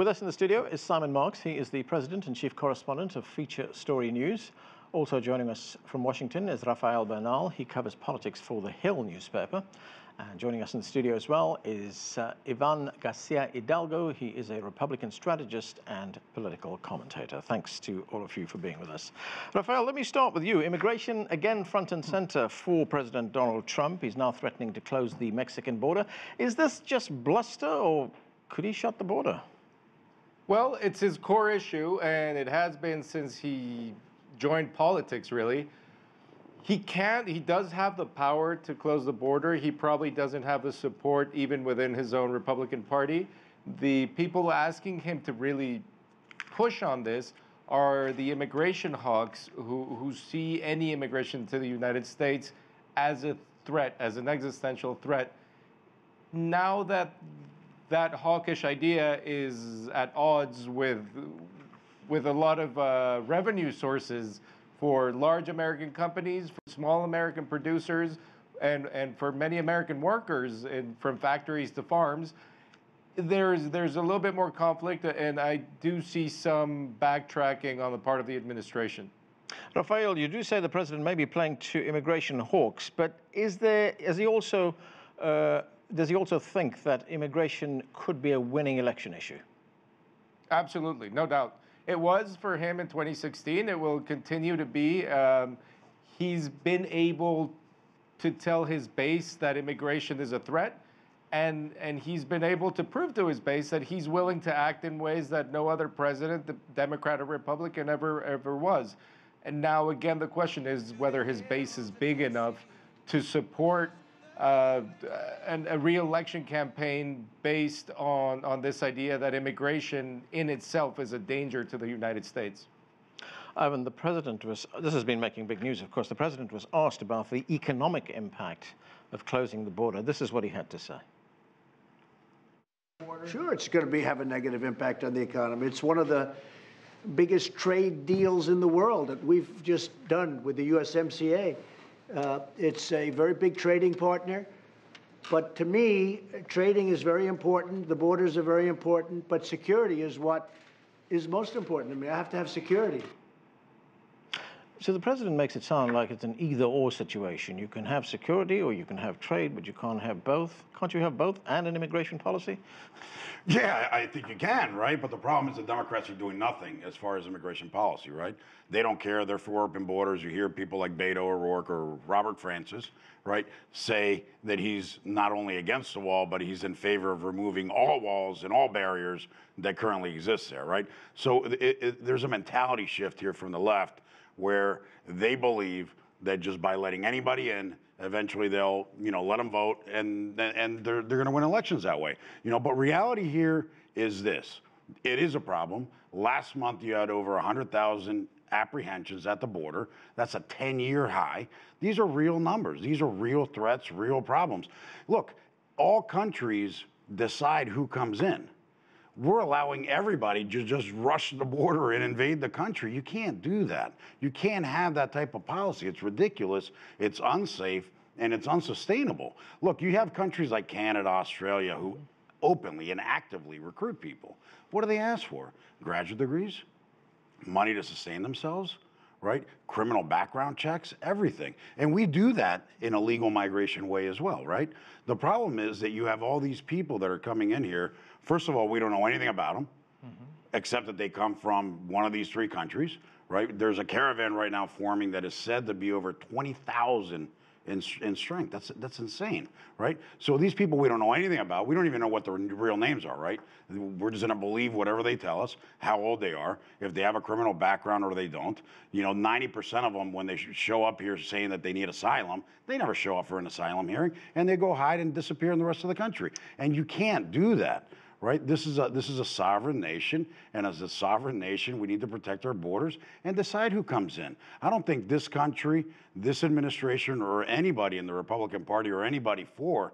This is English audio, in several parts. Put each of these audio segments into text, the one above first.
With us in the studio is Simon Marks. He is the president and chief correspondent of Feature Story News. Also joining us from Washington is Rafael Bernal. He covers politics for The Hill newspaper. And joining us in the studio as well is Ivan Garcia-Hildago. He is a Republican strategist and political commentator. Thanks to all of you for being with us. Rafael, let me start with you. Immigration, again, front and center for President Donald Trump. He's now threatening to close the Mexican border. Is this just bluster, or could he shut the border? Well, it's his core issue, and it has been since he joined politics, really. He does have the power to close the border. He probably doesn't have the support even within his own Republican Party. The people asking him to really push on this are the immigration hawks who see any immigration to the United States as a threat, as an existential threat. Now that that hawkish idea is at odds with a lot of revenue sources for large American companies, for small American producers, and for many American workers from factories to farms, there's a little bit more conflict, and I do see some backtracking on the part of the administration. Rafael, you do say the president may be playing to immigration hawks, but does he also think that immigration could be a winning election issue? Absolutely, no doubt. It was for him in 2016. It will continue to be. He's been able to tell his base that immigration is a threat, and he's been able to prove to his base that he's willing to act in ways that no other president, the Democrat or Republican, ever was. And now, again, the question is whether his base is big enough to support a re-election campaign based on this idea that immigration in itself is a danger to the United States. Ivan, the president this has been making big news, of course. The president was asked about the economic impact of closing the border. This is what he had to say. Sure, it's going to have a negative impact on the economy. It's one of the biggest trade deals in the world that we've just done with the USMCA. It's a very big trading partner, but to me, trading is very important, the borders are very important, but security is what is most important to me. I have to have security. So the president makes it sound like it's an either-or situation. You can have security or you can have trade, but you can't have both. Can't you have both and an immigration policy? Yeah, I think you can, right? But the problem is the Democrats are doing nothing as far as immigration policy, right? They don't care. They're for open borders. You hear people like Beto O'Rourke or Robert Francis, right, say that he's not only against the wall, but he's in favor of removing all walls and all barriers that currently exist there, right? So there's a mentality shift here from the left where they believe that just by letting anybody in, eventually they'll, let them vote, and they're going to win elections that way. But reality here is this. It is a problem. Last month, you had over 100,000 apprehensions at the border. That's a 10-year high. These are real numbers. These are real threats, real problems. Look, all countries decide who comes in. We're allowing everybody to just rush the border and invade the country. You can't do that. You can't have that type of policy. It's ridiculous, it's unsafe, and it's unsustainable. Look, you have countries like Canada, Australia, who openly and actively recruit people. What do they ask for? Graduate degrees, money to sustain themselves, right? Criminal background checks, everything. And we do that in a legal migration way as well, right? The problem is that you have all these people that are coming in here. First of all, we don't know anything about them, except that they come from one of these three countries, right? There's a caravan right now forming that is said to be over 20,000 in strength. That's insane, right? So these people we don't know anything about. We don't even know what their real names are, right? We're just gonna believe whatever they tell us, how old they are, if they have a criminal background or they don't. 90% of them, when they show up here saying that they need asylum, they never show up for an asylum hearing, and they go hide and disappear in the rest of the country. And you can't do that. Right? This is a sovereign nation, and as a sovereign nation, we need to protect our borders and decide who comes in. I don't think this country, this administration, or anybody in the Republican Party or anybody for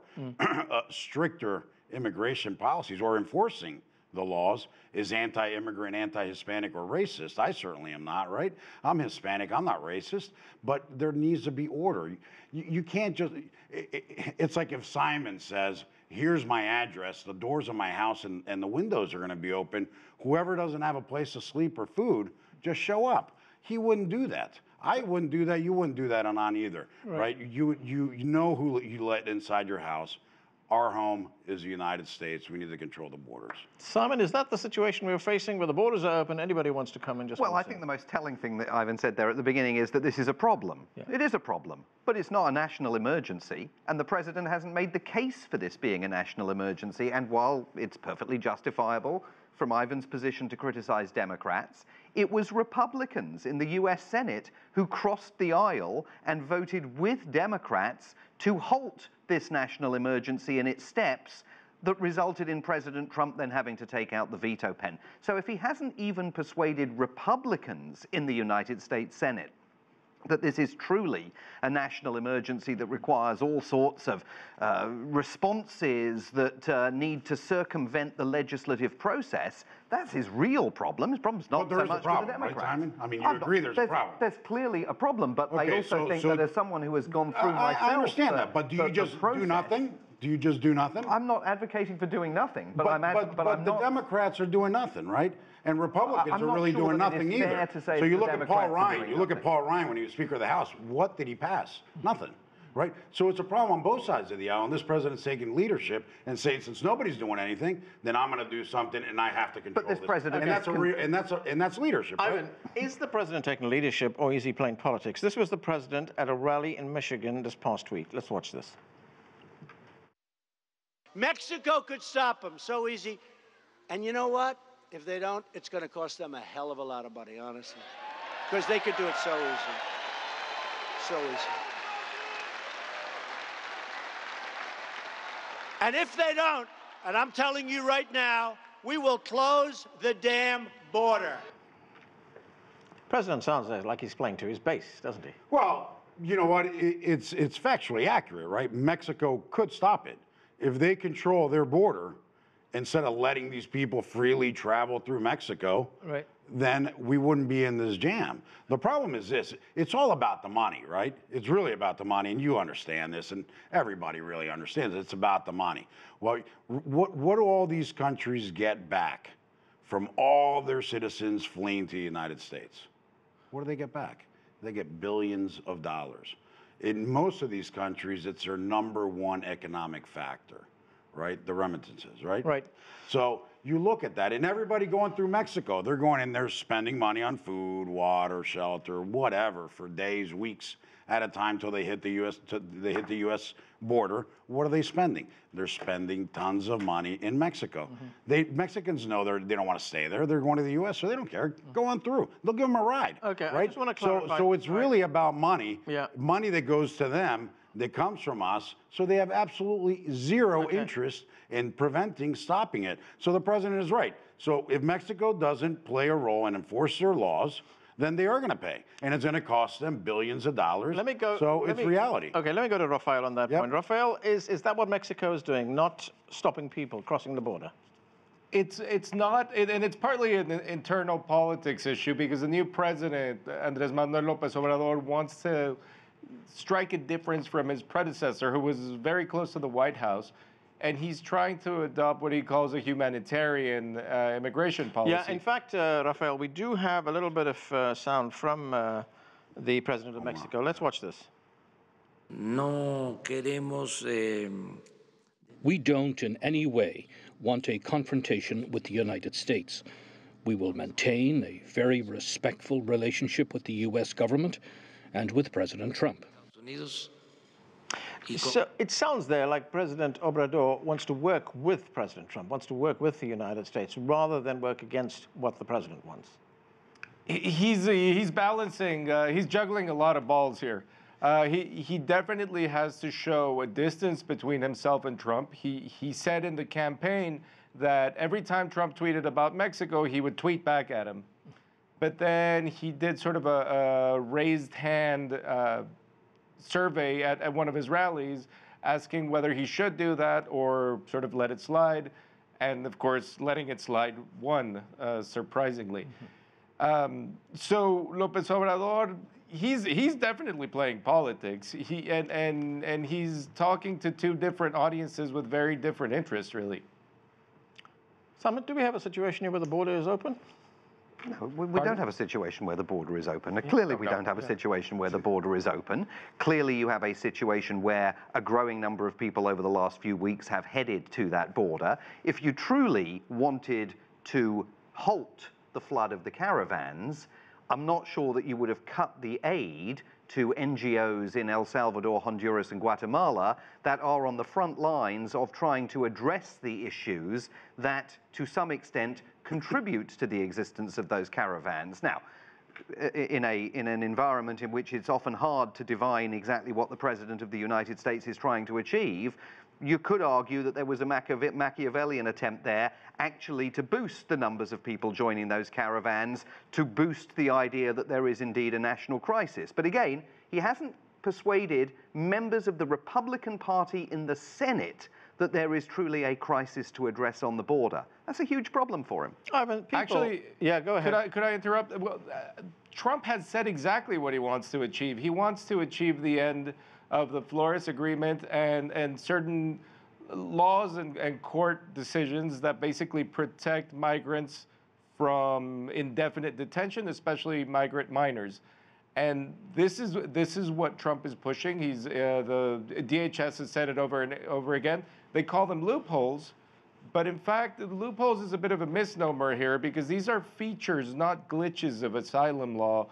stricter immigration policies or enforcing the laws is anti-immigrant, anti-Hispanic, or racist. I certainly am not, right? I'm Hispanic, I'm not racist, but there needs to be order. You can't just, it's like if Simon says, here's my address, the doors of my house and the windows are going to be open. Whoever doesn't have a place to sleep or food, just show up. He wouldn't do that. I wouldn't do that. You wouldn't do that on either, right? You know who you let inside your house. Our home is the United States. We need to control the borders. Simon, is that the situation we're facing where the borders are open, anybody wants to come and just... Well, I think the most telling thing that Ivan said there at the beginning is that this is a problem. Yeah. It is a problem, but it's not a national emergency, and the president hasn't made the case for this being a national emergency, and while it's perfectly justifiable from Ivan's position to criticize Democrats, it was Republicans in the U.S. Senate who crossed the aisle and voted with Democrats to halt this national emergency in its steps that resulted in President Trump then having to take out the veto pen. So if he hasn't even persuaded Republicans in the United States Senate that this is truly a national emergency that requires all sorts of responses that need to circumvent the legislative process, that's his real problem. His problem's not so much with the Democrats. Right, Simon? I mean, you agree there's a problem. There's clearly a problem, but I also think that as someone who has gone through myself... I understand that, but do you just do nothing? Do you just do nothing? I'm not advocating for doing nothing, but the Democrats are doing nothing, right? And Republicans are really doing nothing either. So you look at Paul Ryan. You look at Paul Ryan when he was Speaker of the House. What did he pass? Nothing, right? So it's a problem on both sides of the aisle. And this president's taking leadership and saying, since nobody's doing anything, then I'm going to do something, and I have to control this. President, and that's leadership. Right? Ivan, is the president taking leadership, or is he playing politics? This was the president at a rally in Michigan this past week. Let's watch this. Mexico could stop them so easy. And you know what? If they don't, it's going to cost them a hell of a lot of money, honestly. Because they could do it so easy. So easy. And if they don't, and I'm telling you right now, we will close the damn border. President sounds like he's playing to his base, doesn't he? Well, you know what? It's factually accurate, right? Mexico could stop it. If they control their border, instead of letting these people freely travel through Mexico, then we wouldn't be in this jam. The problem is this, it's all about the money, right? It's really about the money, and you understand this, and everybody really understands it. It's about the money. Well, what do all these countries get back from all their citizens fleeing to the United States? What do they get back? They get billions of dollars. In most of these countries, it's their #1 economic factor, right? The remittances, right? Right. So you look at that, and everybody going through Mexico, they're going in there spending money on food, water, shelter, whatever, for days, weeks at a time till they hit the U.S. border. What are they spending? They're spending tons of money in Mexico. Mexicans know they don't want to stay there. They're going to the U.S., so they don't care. Go on through. They'll give them a ride. Okay, right? I just want to clarify. So it's really about money. Yeah. Money that goes to them, that comes from us, so they have absolutely zero interest in stopping it. So the president is right. So if Mexico doesn't play a role and enforce their laws, then they are going to pay. And it's going to cost them billions of dollars. It's reality. Okay, let me go to Rafael on that point. Rafael, is that what Mexico is doing, not stopping people crossing the border? It's not, and it's partly an internal politics issue because the new president, Andrés Manuel López Obrador, wants to strike a difference from his predecessor, who was very close to the White House. And he's trying to adopt what he calls a humanitarian immigration policy. Yeah, in fact, Rafael, we do have a little bit of sound from the president of Mexico. Let's watch this. No queremos, We don't in any way want a confrontation with the United States. We will maintain a very respectful relationship with the U.S. government and with President Trump. So it sounds there like President Obrador wants to work with President Trump, wants to work with the United States, rather than work against what the president wants. He's balancing, he's juggling a lot of balls here. He definitely has to show a distance between himself and Trump. He said in the campaign that every time Trump tweeted about Mexico, he would tweet back at him. But then he did sort of a raised hand survey at one of his rallies, asking whether he should do that or sort of let it slide. And of course, letting it slide won, surprisingly. So López Obrador, he's definitely playing politics. And he's talking to two different audiences with very different interests, really. Simon, do we have a situation here where the border is open? No, we don't have a situation where the border is open. Clearly, we don't have a situation where the border is open. Clearly, you have a situation where a growing number of people over the last few weeks have headed to that border. If you truly wanted to halt the flood of the caravans, I'm not sure that you would have cut the aid to NGOs in El Salvador, Honduras, and Guatemala that are on the front lines of trying to address the issues that, to some extent, contribute to the existence of those caravans. Now, in an environment in which it's often hard to divine exactly what the President of the United States is trying to achieve, you could argue that there was a Machiavellian attempt there actually to boost the numbers of people joining those caravans, to boost the idea that there is indeed a national crisis. But again, he hasn't persuaded members of the Republican Party in the Senate that there is truly a crisis to address on the border. That's a huge problem for him. Actually, yeah, go ahead. Could I interrupt? Well, Trump has said exactly what he wants to achieve. He wants to achieve the end of the Flores Agreement and certain laws and court decisions that basically protect migrants from indefinite detention, especially migrant minors. And this is what Trump is pushing. The DHS has said it over and over again. They call them loopholes, but in fact, loopholes is a bit of a misnomer here because these are features, not glitches of asylum law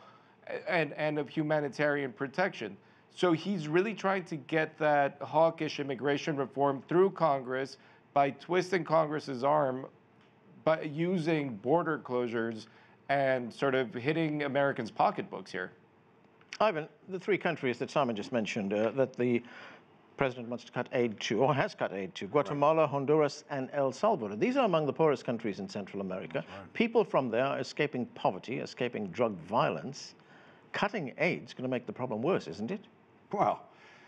and of humanitarian protection. So he's really trying to get that hawkish immigration reform through Congress by twisting Congress's arm, by using border closures and sort of hitting Americans' pocketbooks here. Ivan, the three countries that Simon just mentioned that the president wants to cut aid to, or has cut aid to, Guatemala, right, Honduras, and El Salvador. These are among the poorest countries in Central America. Right. People from there are escaping poverty, escaping drug violence. Cutting aid is going to make the problem worse, isn't it? Well,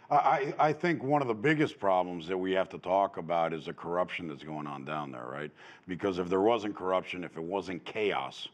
I think one of the biggest problems that we have to talk about is the corruption that's going on down there, right? Because if there wasn't corruption, if it wasn't chaos,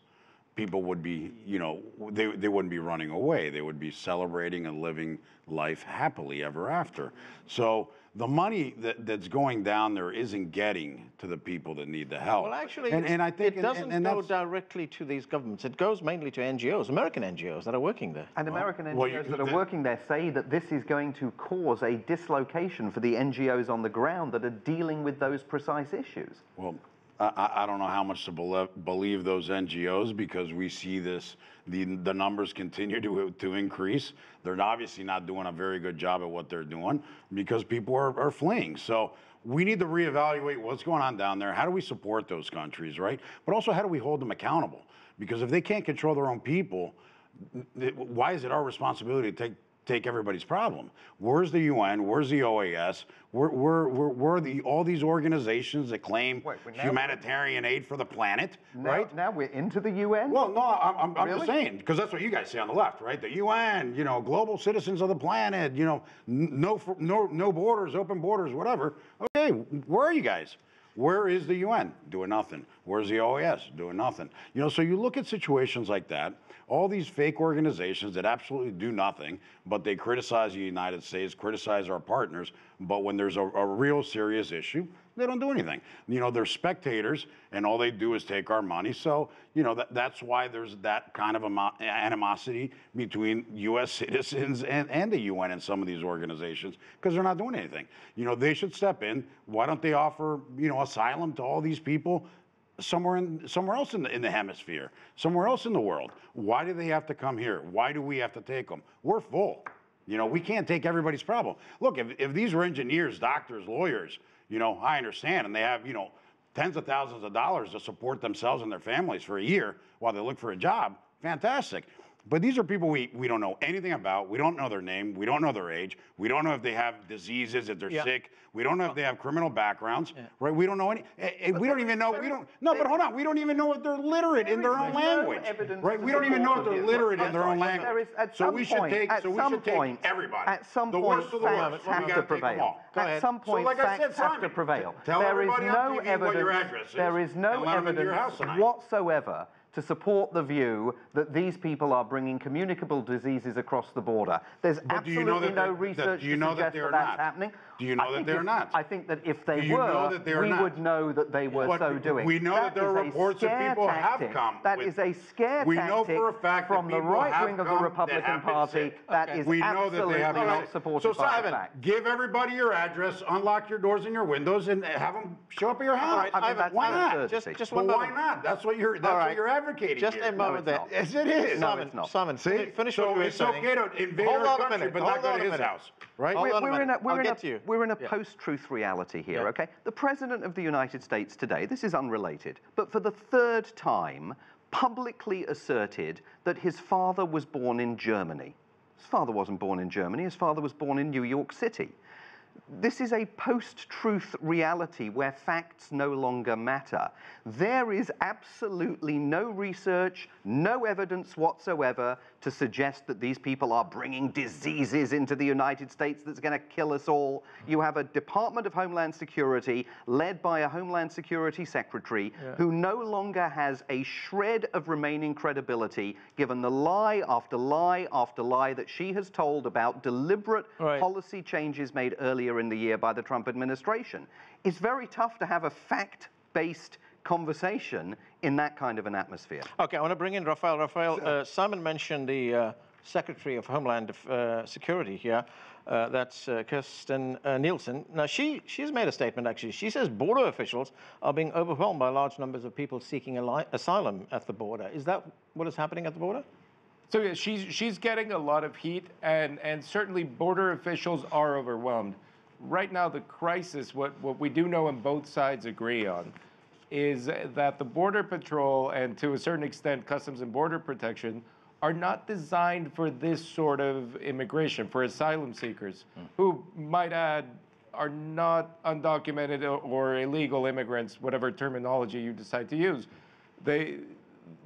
people would be, you know, they wouldn't be running away. They would be celebrating and living life happily ever after. So the money that's going down there isn't getting to the people that need the help. Well, actually, and I think it doesn't go directly to these governments. It goes mainly to NGOs, American NGOs that are working there. And American NGOs that are working there say that this is going to cause a dislocation for the NGOs on the ground that are dealing with those precise issues. Well, I don't know how much to believe those NGOs because we see the numbers continue to increase. They're obviously not doing a very good job at what they're doing because people are fleeing. So we need to reevaluate what's going on down there. How do we support those countries, right? But also, how do we hold them accountable? Because if they can't control their own people, why is it our responsibility to take everybody's problem? Where's the UN? Where's the OAS? Where are all these organizations that claim humanitarian aid for the planet, right? Now we're into the UN? Well, no, I'm just saying, because that's what you guys say on the left, right? The UN, you know, global citizens of the planet, you know, no borders, open borders, whatever. Okay, where are you guys? Where is the UN? Doing nothing. Where's the OAS? Doing nothing. You know, so you look at situations like that, all these fake organizations that absolutely do nothing, but they criticize the United States, criticize our partners, but when there's a real serious issue, they don't do anything. You know, they're spectators, and all they do is take our money. So, you know, that's why there's that kind of animosity between U.S. citizens and the UN and some of these organizations, because they're not doing anything. You know, they should step in. Why don't they offer, you know, asylum to all these people somewhere else in the hemisphere, somewhere else in the world? Why do they have to come here? Why do we have to take them? We're full. You know, we can't take everybody's problem. Look, if these were engineers, doctors, lawyers, you know, I understand, and they have, you know, tens of thousands of dollars to support themselves and their families for a year while they look for a job, fantastic. But these are people we don't know anything about. We don't know their name. We don't know their age. We don't know if they have diseases, if they're sick. We don't know if they have criminal backgrounds, right? We don't know any. We don't even know. But hold on. We don't even know if they're literate in their own language, right? We don't even know if they're literate in their own language. So we should take everybody. At some point, facts have to prevail. At some point, facts have to prevail. Tell everybody on TV what your address is. There is no evidence whatsoever to support the view that these people are bringing communicable diseases across the border. There's absolutely no research to suggest that that's happening. Do you know that they're not? I think that if they were, we would know that they were so doing. We know that there are reports that people have come. That is a scare we know tactic for a fact from the right wing of the Republican Party. That is absolutely not supported by the fact. Give everybody your address, unlock your doors and your windows, and have them show up at your house. Why not? Just one moment. Why not? That's what you're advocating. Just a moment there. Yes, it is. No, it's not. Simon, finish what you were saying. So it's okay to invade our country, but not go to his house, right? We're in a post-truth reality here, okay? The President of the United States today, this is unrelated, but for the third time, publicly asserted that his father was born in Germany. His father wasn't born in Germany, his father was born in New York City. This is a post-truth reality where facts no longer matter. There is absolutely no research, no evidence whatsoever to suggest that these people are bringing diseases into the United States that's going to kill us all. You have a Department of Homeland Security led by a Homeland Security Secretary who no longer has a shred of remaining credibility given the lie after lie after lie that she has told about deliberate policy changes made earlier in the year by the Trump administration. It's very tough to have a fact-based conversation in that kind of an atmosphere. Okay, I want to bring in Rafael. Rafael, Simon mentioned the Secretary of Homeland Security here. That's Kirstjen Nielsen. Now, she's made a statement, actually. She says border officials are being overwhelmed by large numbers of people seeking asylum at the border. Is that what is happening at the border? So yeah, she's getting a lot of heat, and certainly border officials are overwhelmed. Right now, the crisis, what we do know and both sides agree on, is that the Border Patrol and to a certain extent Customs and Border Protection are not designed for this sort of immigration, for asylum seekers, who, might add, are not undocumented or illegal immigrants, whatever terminology you decide to use. They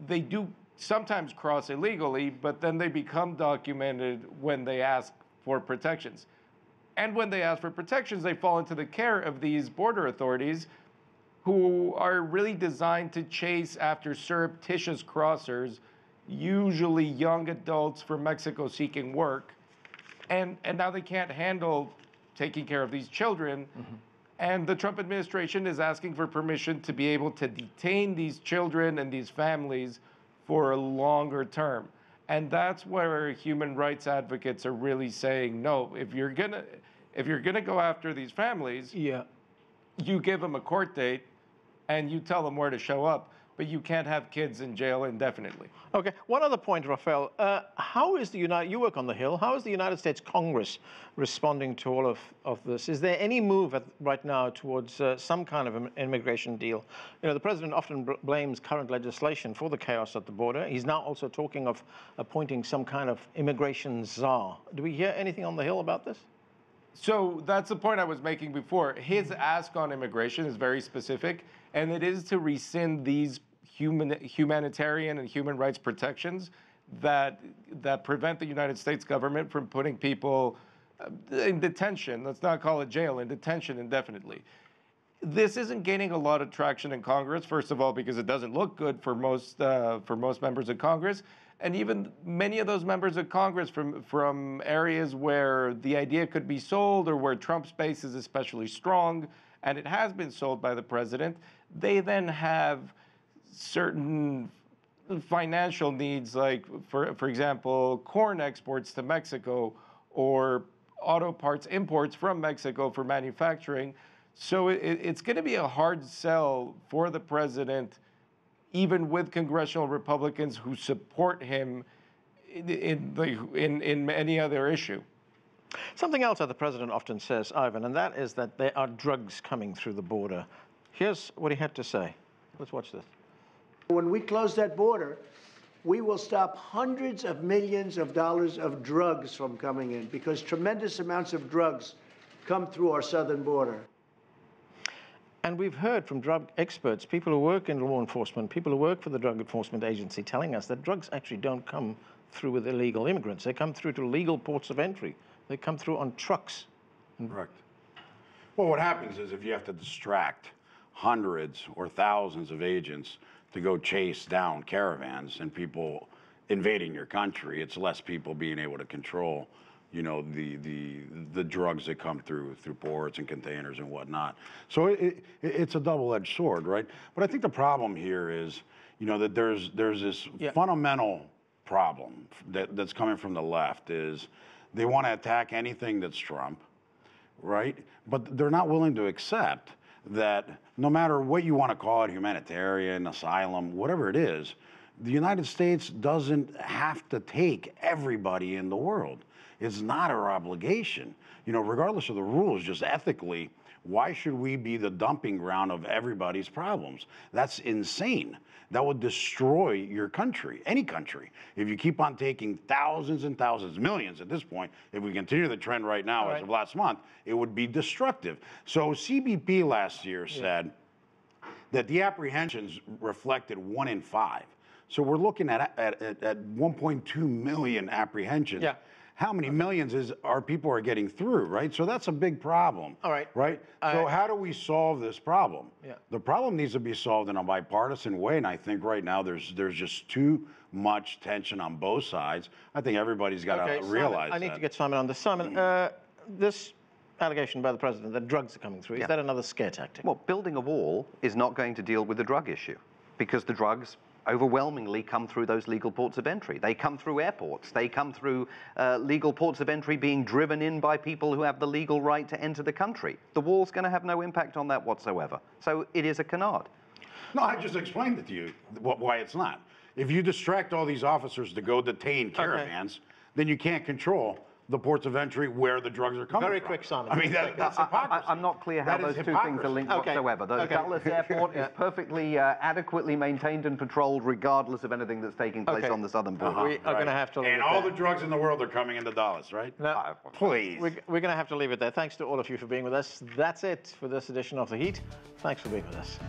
do sometimes cross illegally, but then they become documented when they ask for protections. And when they ask for protections, they fall into the care of these border authorities who are really designed to chase after surreptitious crossers, usually young adults from Mexico seeking work. And now they can't handle taking care of these children. And the Trump administration is asking for permission to be able to detain these children and these families for a longer term. And that's where human rights advocates are really saying, no, if you're gonna go after these families, you give them a court date and you tell them where to show up, but you can't have kids in jail indefinitely. Okay, one other point, Rafael. How is you work on the Hill, how is the United States Congress responding to all of this? Is there any move right now towards some kind of an immigration deal? You know, the president often blames current legislation for the chaos at the border. He's now also talking of appointing some kind of immigration czar. Do we hear anything on the Hill about this? So that's the point I was making before. His ask on immigration is very specific, and it is to rescind these humanitarian and human rights protections that prevent the United States government from putting people in detention. Let's not call it jail, in detention indefinitely. This isn't gaining a lot of traction in Congress, first of all, because it doesn't look good for most members of Congress. And even many of those members of Congress from areas where the idea could be sold or where Trump's base is especially strong, and it has been sold by the president, they then have certain financial needs, like, for example, corn exports to Mexico or auto parts imports from Mexico for manufacturing. So it's going to be a hard sell for the president, even with congressional Republicans who support him in any other issue. Something else that the president often says, Ivan, and that is that there are drugs coming through the border. Here's what he had to say. Let's watch this. When we close that border, we will stop hundreds of millions of dollars of drugs from coming in, because tremendous amounts of drugs come through our southern border. And we've heard from drug experts, people who work in law enforcement, people who work for the Drug Enforcement Agency, telling us that drugs actually don't come through with illegal immigrants. They come through to legal ports of entry. They come through on trucks. Correct. Well, what happens is if you have to distract hundreds or thousands of agents to go chase down caravans and people invading your country. It's less people being able to control, you know, the drugs that come through ports and containers and whatnot. So it's a double-edged sword, right? But I think the problem here is, you know, that there's this fundamental problem that's coming from the left is they want to attack anything that's Trump, right? But they're not willing to accept that no matter what you want to call it, humanitarian, asylum, whatever it is, the United States doesn't have to take everybody in the world. It's not our obligation. You know, regardless of the rules, just ethically, why should we be the dumping ground of everybody's problems? That's insane. That would destroy your country, any country. If you keep on taking thousands and thousands, millions at this point, if we continue the trend right now as of last month, it would be destructive. So CBP last year said that the apprehensions reflected 1 in 5. So we're looking at 1.2 million apprehensions. Yeah. How many millions are people are getting through, right? So that's a big problem. All right. Right? So how do we solve this problem? Yeah. The problem needs to be solved in a bipartisan way, and I think right now there's just too much tension on both sides. I think everybody's got to realize that. I need to get Simon on this. Simon, this allegation by the president that drugs are coming through, is that another scare tactic? Well, building a wall is not going to deal with the drug issue because the drugs overwhelmingly come through those legal ports of entry. They come through airports. They come through legal ports of entry being driven in by people who have the legal right to enter the country. The wall's going to have no impact on that whatsoever. So it is a canard. No, I just explained it to you why it's not. If you distract all these officers to go detain caravans, then you can't control the ports of entry where the drugs are coming from. Very quick, Simon. I mean, that's hypocrisy. I'm not clear how those two things are linked whatsoever. The Dallas airport is perfectly adequately maintained and patrolled regardless of anything that's taking place on the southern border. We are going to have to leave and it all there. the drugs in the world are coming into Dallas, right? No, please. We're going to have to leave it there. Thanks to all of you for being with us. That's it for this edition of The Heat. Thanks for being with us.